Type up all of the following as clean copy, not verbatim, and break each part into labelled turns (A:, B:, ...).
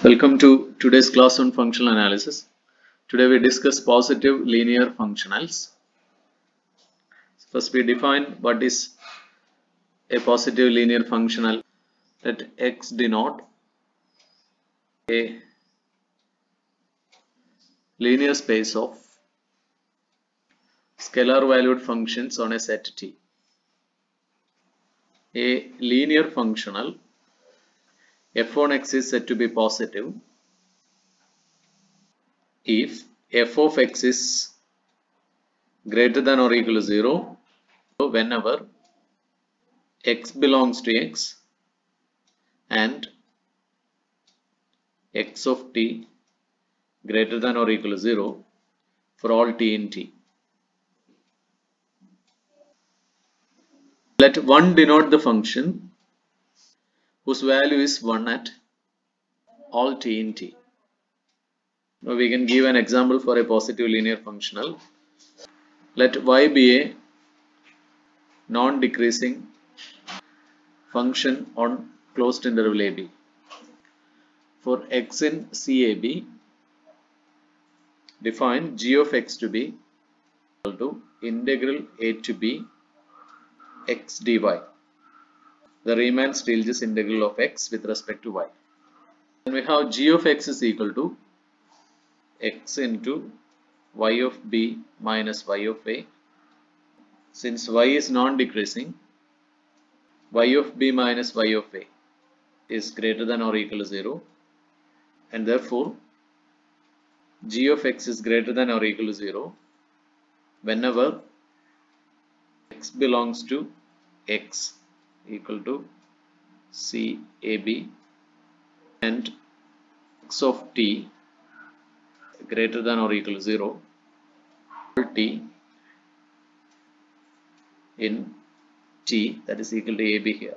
A: Welcome to today's class on functional analysis. Today we discuss positive linear functionals. First we define what is a positive linear functional. Let X denote a linear space of scalar valued functions on a set T. A linear functional f on x is said to be positive if f of x is greater than or equal to 0 whenever x belongs to x and x of t greater than or equal to 0 for all t in t. Let 1 denote the function whose value is 1 at all t in t. Now we can give an example for a positive linear functional. Let y be a non-decreasing function on closed interval ab. For x in CAB, define g of x to be equal to integral a to b x dy. The Riemann Stieltjes integral of x with respect to y. Then we have g of x is equal to x into y of b minus y of a. Since y is non-decreasing, y of b minus y of a is greater than or equal to 0, and therefore g of x is greater than or equal to 0 whenever x belongs to x equal to CAB and x of t greater than or equal to 0 t in t, that is equal to AB here,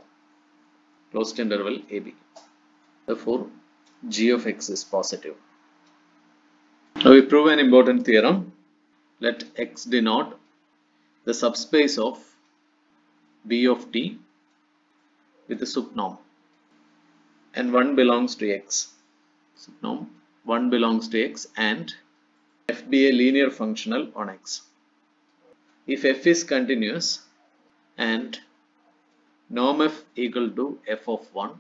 A: closed interval AB. Therefore g of x is positive. Now we prove an important theorem. Let x denote the subspace of B of t with the subnorm, and 1 belongs to x. Subnorm 1 belongs to x and f be a linear functional on x. If f is continuous and norm f equal to f of 1,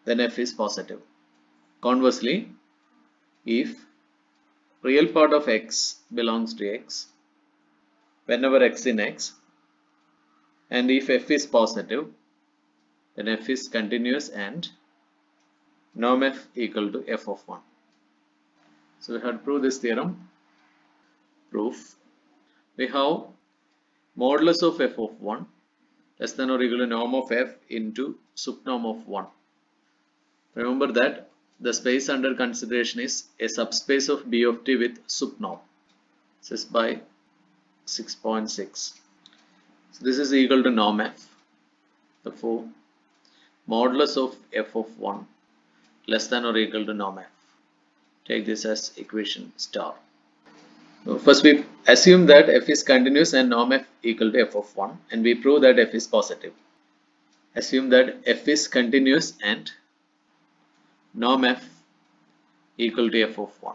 A: then f is positive. Conversely, if real part of x belongs to x whenever x in x, and if f is positive, then f is continuous and norm f equal to f of 1. So we have to prove this theorem. Proof. We have modulus of f of 1 less than or equal to norm of f into subnorm of 1. Remember that the space under consideration is a subspace of B of t with subnorm. This is by 6.6. So this is equal to norm f. Therefore, modulus of f of 1 less than or equal to norm f. Take this as equation star. So first we assume that f is continuous and norm f equal to f of 1, and we prove that f is positive. Assume that f is continuous and norm f equal to f of 1.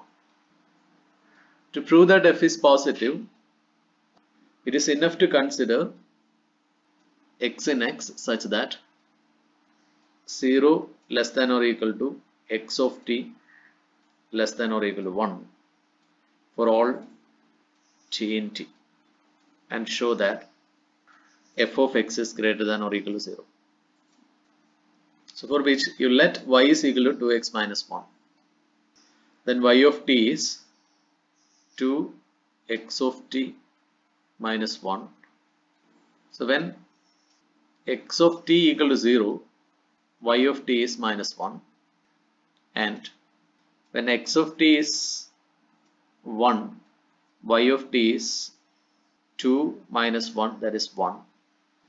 A: To prove that f is positive, it is enough to consider x in x such that 0 less than or equal to x of t less than or equal to 1 for all t in t, and show that f of x is greater than or equal to 0. So for which you let y is equal to 2x minus 1. Then y of t is 2x of t minus 1. So when x of t equal to 0, y of t is minus 1, and when x of t is 1, y of t is 2 minus 1, that is 1.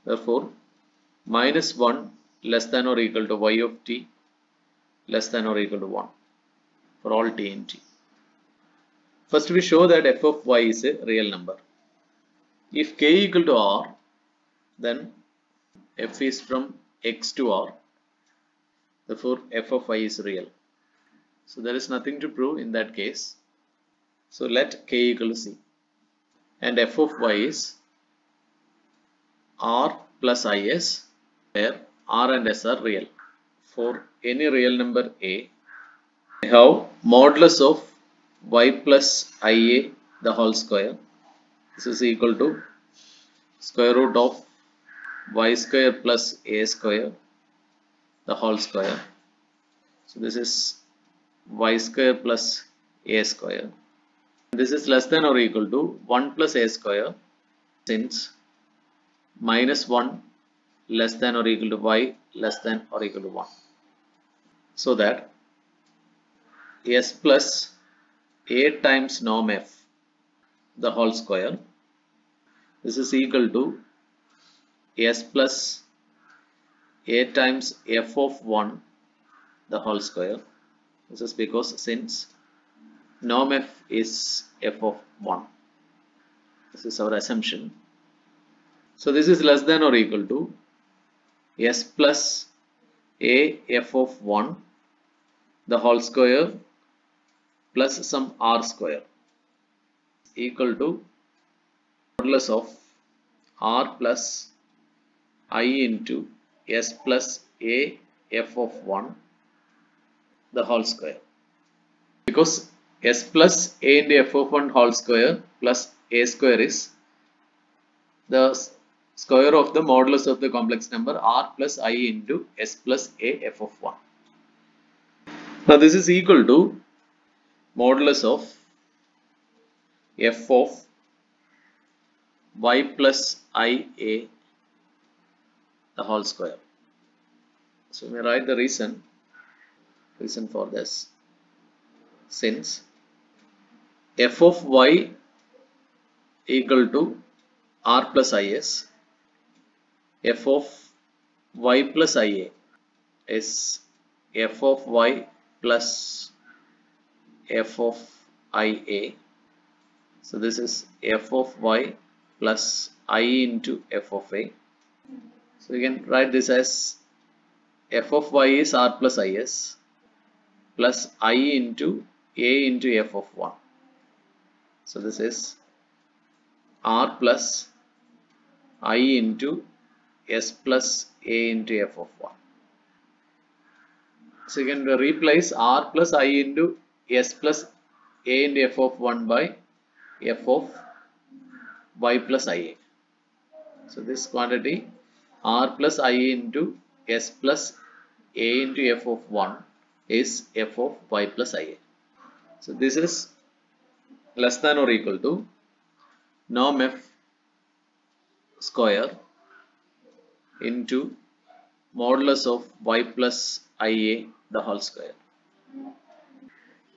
A: Therefore minus 1 less than or equal to y of t less than or equal to 1 for all t in t. First we show that f of y is a real number. If k equal to r, then f is from x to r. Therefore f of y is real. So there is nothing to prove in that case. So let k equal to c. And f of y is r plus is, where r and s are real. For any real number a, we have modulus of y plus ia the whole square. This is equal to square root of y square plus a square the whole square. So this is y square plus a square. This is less than or equal to 1 plus a square, since minus 1 less than or equal to y less than or equal to 1. So that s plus a times norm f the whole square, this is equal to s plus a times f of 1 the whole square. This is because since norm f is f of 1. This is our assumption. So this is less than or equal to s plus a f of 1 the whole square plus some r square equal to modulus of r plus I into s plus a f of 1 the whole square. Because s plus a into f of 1 whole square plus a square is the square of the modulus of the complex number r plus I into s plus a f of 1. Now this is equal to modulus of f of y plus ia the whole square. So we write the reason for this. Since f of y equal to r plus is, f of y plus ia is f of y plus f of ia. So this is f of y plus I into f of a. So we can write this as f of y is r plus is plus I into a into f of 1. So this is r plus I into s plus a into f of 1. So you can replace r plus I into s plus a into f of 1 by f of y plus ia. So this quantity r plus I into s plus a into f of 1 is f of y plus ia. So this is less than or equal to norm f square into modulus of y plus ia the whole square.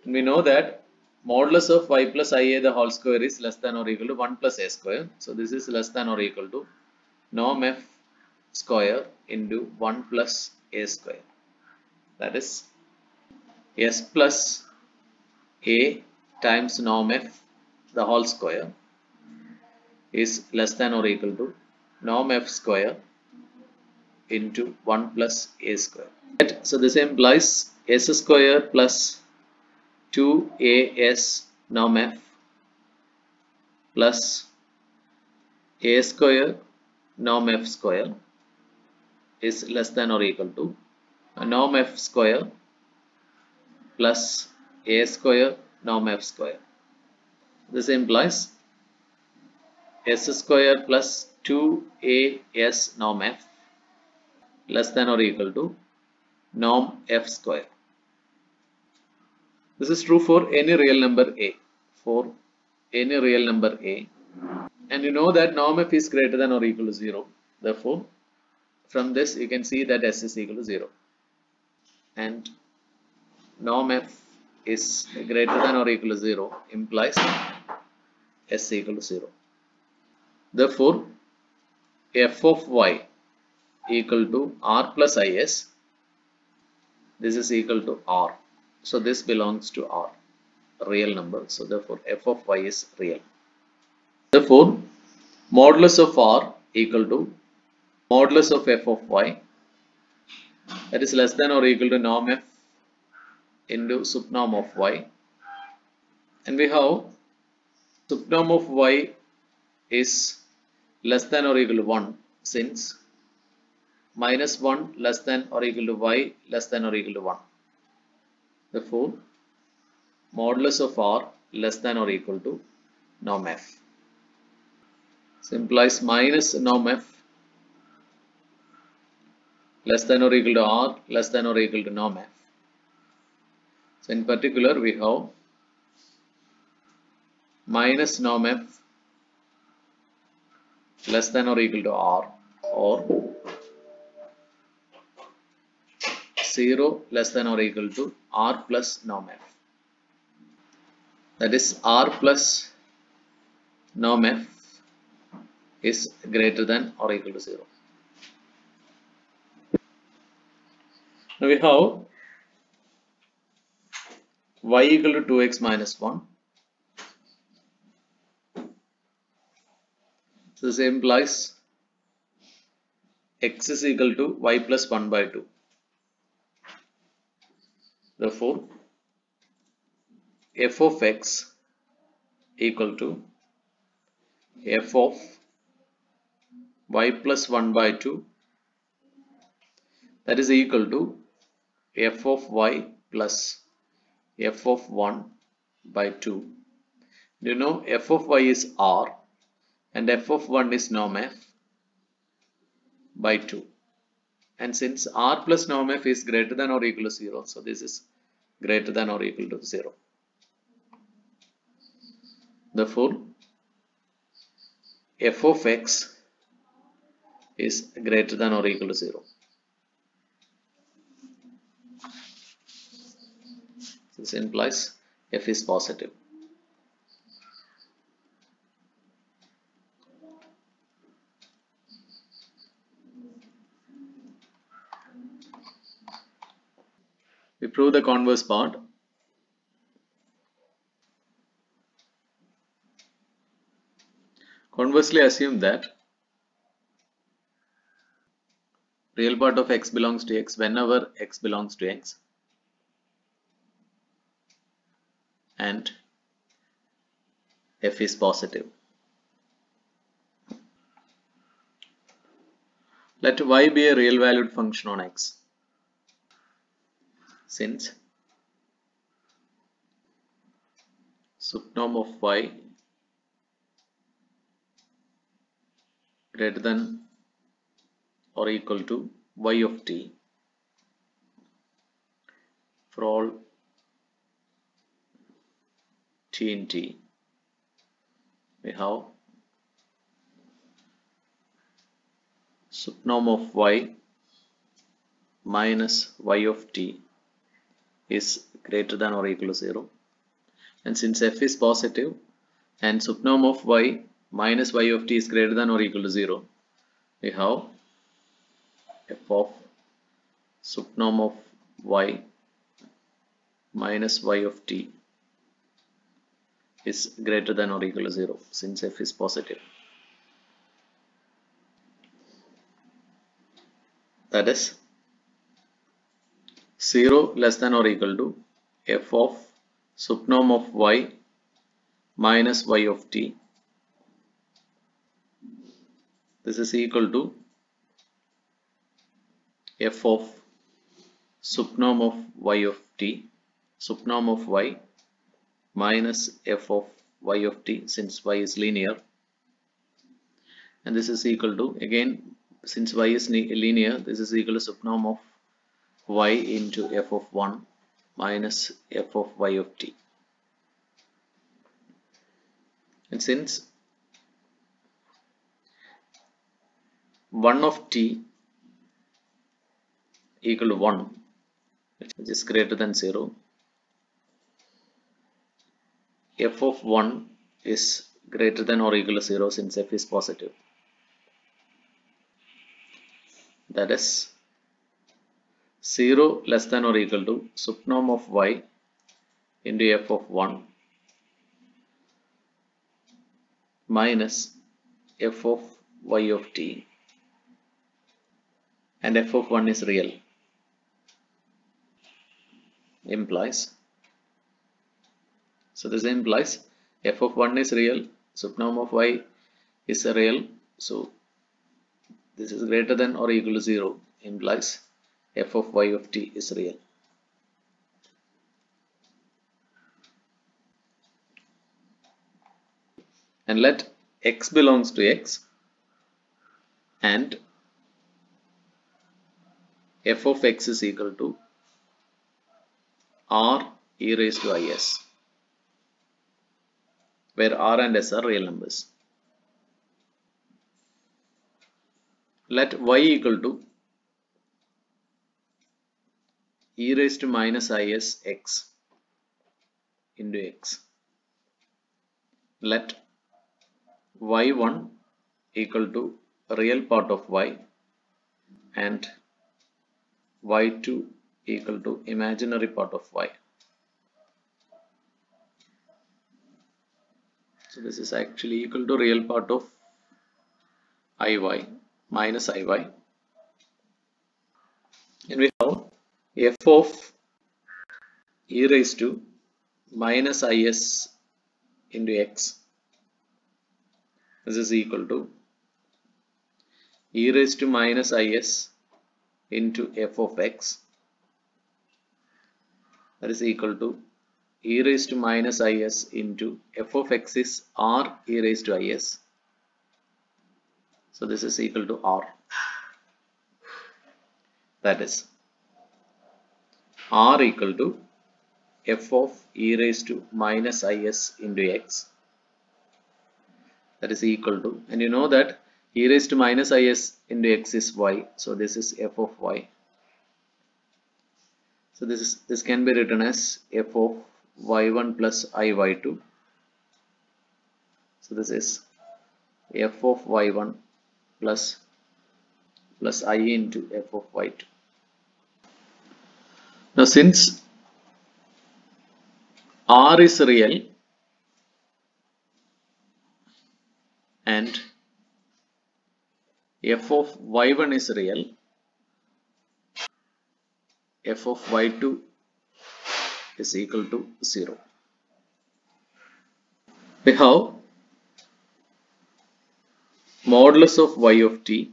A: And we know that modulus of y plus ia the whole square is less than or equal to 1 plus a square. So this is less than or equal to norm f square into 1 plus a square. That is s plus a times norm f the whole square is less than or equal to norm f square into 1 plus a square. So this implies s square plus 2as norm f plus a square norm f square is less than or equal to norm f square plus a square norm f square. This implies s square plus 2as norm f less than or equal to norm f square. This is true for any real number a. For any real number a, and you know that norm f is greater than or equal to 0. Therefore, from this you can see that s is equal to 0, and norm f is greater than or equal to 0 implies s equal to 0. Therefore, f of y equal to r plus is, this is equal to r. So this belongs to r, real number. So therefore f of y is real. Therefore modulus of r equal to modulus of f of y, that is less than or equal to norm f into subnorm of y, and we have subnorm of y is less than or equal to 1 since minus 1 less than or equal to y less than or equal to 1. Therefore, modulus of r less than or equal to norm f. So implies minus norm f less than or equal to r less than or equal to norm f. So in particular we have minus norm f less than or equal to r, or 0 less than or equal to r plus norm f. That is r plus norm f is greater than or equal to 0. Now we have y equal to 2x minus 1. So this implies x is equal to y plus 1 by 2. Therefore, f of x equal to f of y plus 1 by 2, that is equal to f of y plus f of 1 by 2. You know f of y is r and f of 1 is norm f by 2. And since r plus norm f is greater than or equal to 0, so this is greater than or equal to 0. Therefore, f of x is greater than or equal to 0. This implies f is positive. We prove the converse part. Conversely, assume that real part of x belongs to x whenever x belongs to x, and f is positive. Let y be a real valued function on x, since subnorm of y greater than or equal to y of t for all t in t. We have subnorm of y minus y of t is greater than or equal to 0, and since f is positive and subnorm of y minus y of t is greater than or equal to 0, we have f of subnorm of y minus y of t is greater than or equal to 0 since f is positive. That is 0 less than or equal to f of subnorm of y minus y of t. This is equal to f of subnorm of y of t, subnorm of y minus f of y of t, since y is linear, and this is equal to, again since y is linear, this is equal to subnorm of y into f of 1 minus f of y of t. And since 1 of t equal to 1, which is greater than 0, f of 1 is greater than or equal to 0 since f is positive. That is 0 less than or equal to subnorm of y into f of 1 minus f of y of t, and f of 1 is real. implies, so this implies f of 1 is real, subnorm of y is real, so this is greater than or equal to 0 implies f of y of t is real. And let x belongs to x and f of x is equal to r e raised to is, where r and s are real numbers. Let y equal to e raised to minus is x into x. Let y1 equal to real part of y and y2 equal to imaginary part of y. So this is actually equal to real part of iy minus iy. And we have f of e raised to minus is into x. This is equal to e raised to minus is into f of x. That is equal to e raised to minus is into f of x is r e raised to is. So this is equal to r. That is r equal to f of e raised to minus is into x. That is equal to, and you know that e raised to minus is into x is y. So this is f of y. So this can be written as f of y1 plus iy2. So this is f of y1 plus I into f of y2. Now since r is real and f of y1 is real, f of y2 is equal to 0. We have modulus of y of t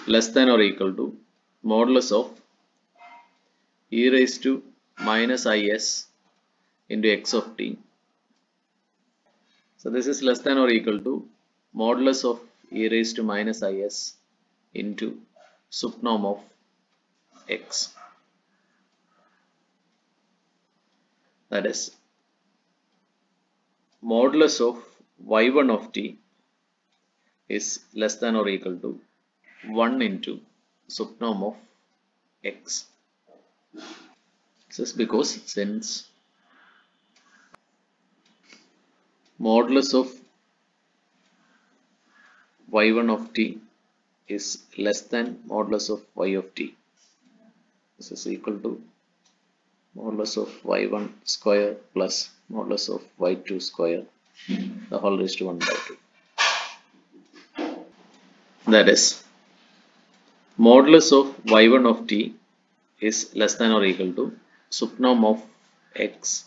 A: less than or equal to modulus of e raised to minus is into x of t. So this is less than or equal to modulus of e raised to minus is into subnorm of x. That is modulus of y1 of t is less than or equal to 1 into subnorm of x. This is because since modulus of y1 of t is less than modulus of y of t, this is equal to modulus of y1 square plus modulus of y2 square, the whole raised to 1 by 2. That is modulus of y1 of t is less than or equal to subnorm of x.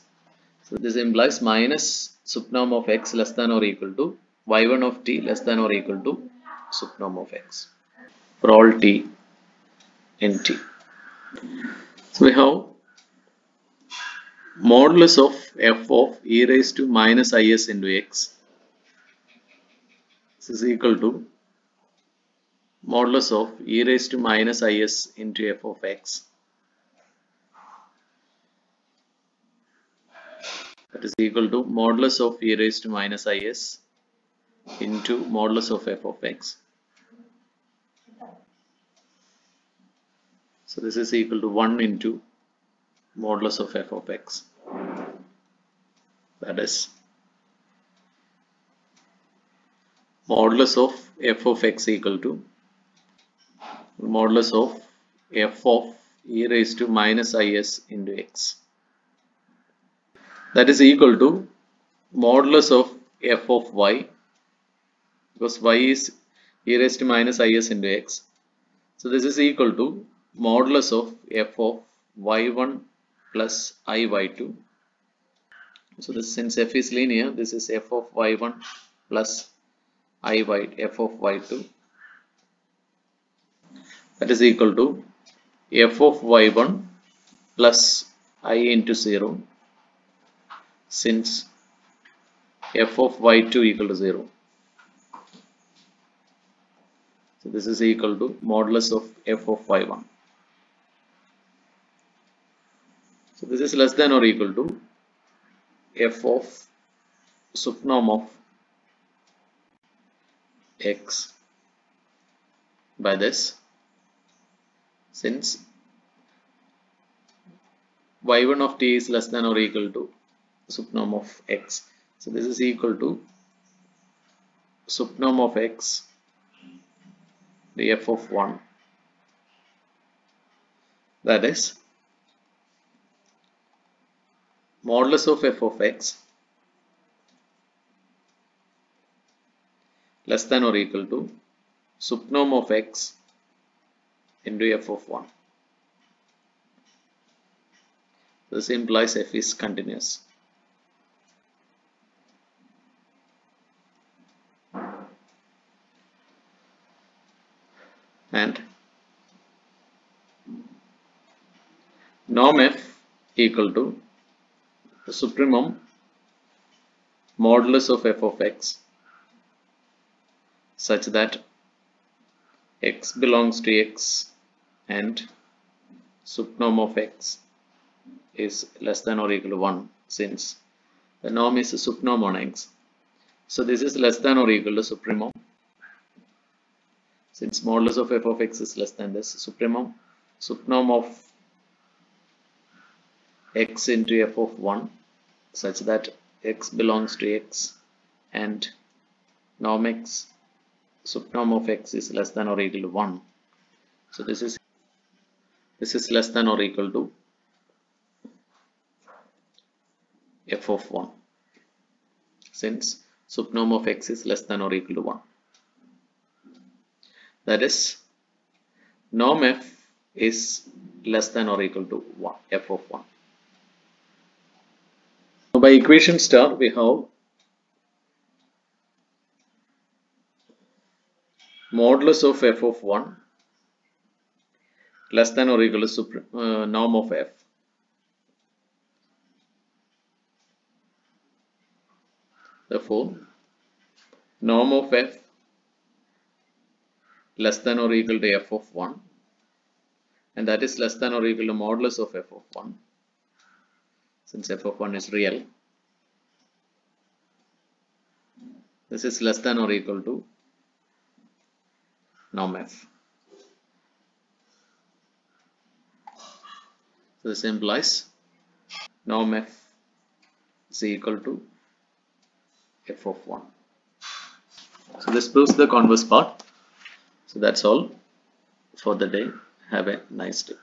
A: So this implies minus subnorm of x less than or equal to y1 of t less than or equal to subnorm of x for all t in t. So we have modulus of f of e raised to minus is into x. This is equal to modulus of e raised to minus is into f of x. That is equal to modulus of e raised to minus is into modulus of f of x. So this is equal to 1 into modulus of f of x. That is modulus of f of x equal to modulus of f of e raised to minus is into x. That is equal to modulus of f of y, because y is e raised to minus is into x. So this is equal to modulus of f of y1 plus iy2. So this, since f is linear, this is f of y1 plus f of y2, that is equal to f of y1 plus I into 0, since f of y2 equal to 0. So this is equal to modulus of f of y1. So this is less than or equal to f of subnorm of x by this, since y1 of t is less than or equal to subnorm of x. So this is equal to subnorm of x, the f of 1, that is modulus of f of x less than or equal to subnorm of x into f of 1. This implies f is continuous. And norm f equal to the supremum modulus of f of x such that x belongs to x and subnorm of x is less than or equal to 1, since the norm is a subnorm on x. So this is less than or equal to supremum, since modulus of f of x is less than this, subnorm of x into f of 1 such that x belongs to x and norm x, subnorm of x is less than or equal to 1. So this is less than or equal to f of 1, since subnorm of x is less than or equal to 1. That is, norm f is less than or equal to 1, f of 1. Now by equation star we have modulus of f of 1 less than or equal to norm of f. Therefore, norm of f less than or equal to f of 1, and that is less than or equal to modulus of f of 1, since f of 1 is real. This is less than or equal to norm f. So this implies norm f is equal to f of 1. So this proves the converse part. So that's all for the day. Have a nice day.